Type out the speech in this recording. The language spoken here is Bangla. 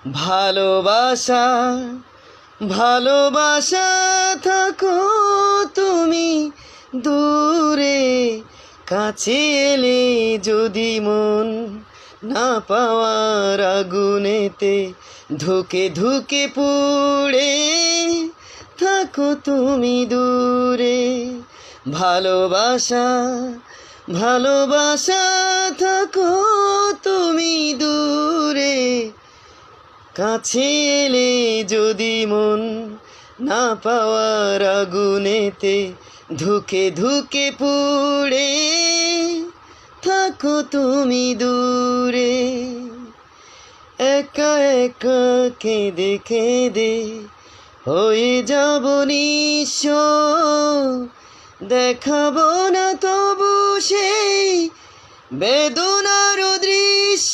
ভালোবাসা ভালোবাসা থাকো তুমি দূরে, কাছে এলে যদি মন না পাওয়ার আগুনেতে ধুকে ধুকে পুড়ে থাকো তুমি দূরে। ভালোবাসা ভালোবাসা থাকো তুমি দূরে, কাছে এলে যদি মন না পাওয়ার আগুনেতে ধুকে ধুকে পুড়ে থাকো তুমি দূরে। একা একা কেঁদে কেঁদে হয়ে যাব নিঃস্ব, দেখাবো না তবু সেই বেদনার দৃশ্য।